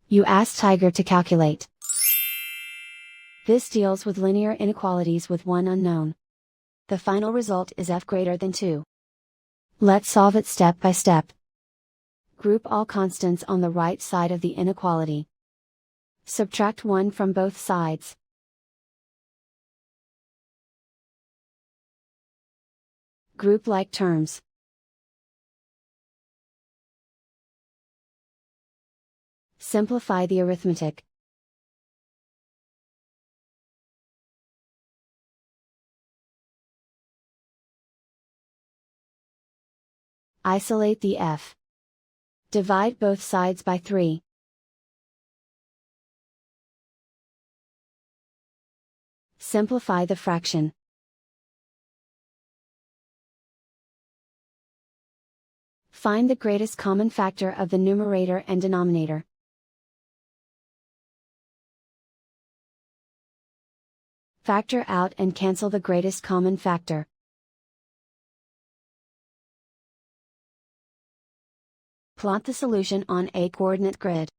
You ask Tiger to calculate. This deals with linear inequalities with one unknown. The final result is f greater than 2. Let's solve it step by step. Group all constants on the right side of the inequality. Subtract 1 from both sides. Group like terms. Simplify the arithmetic. Isolate the f. Divide both sides by 3. Simplify the fraction. Find the greatest common factor of the numerator and denominator. Factor out and cancel the greatest common factor. Plot the solution on a coordinate grid.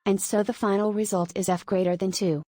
And so the final result is f greater than 2.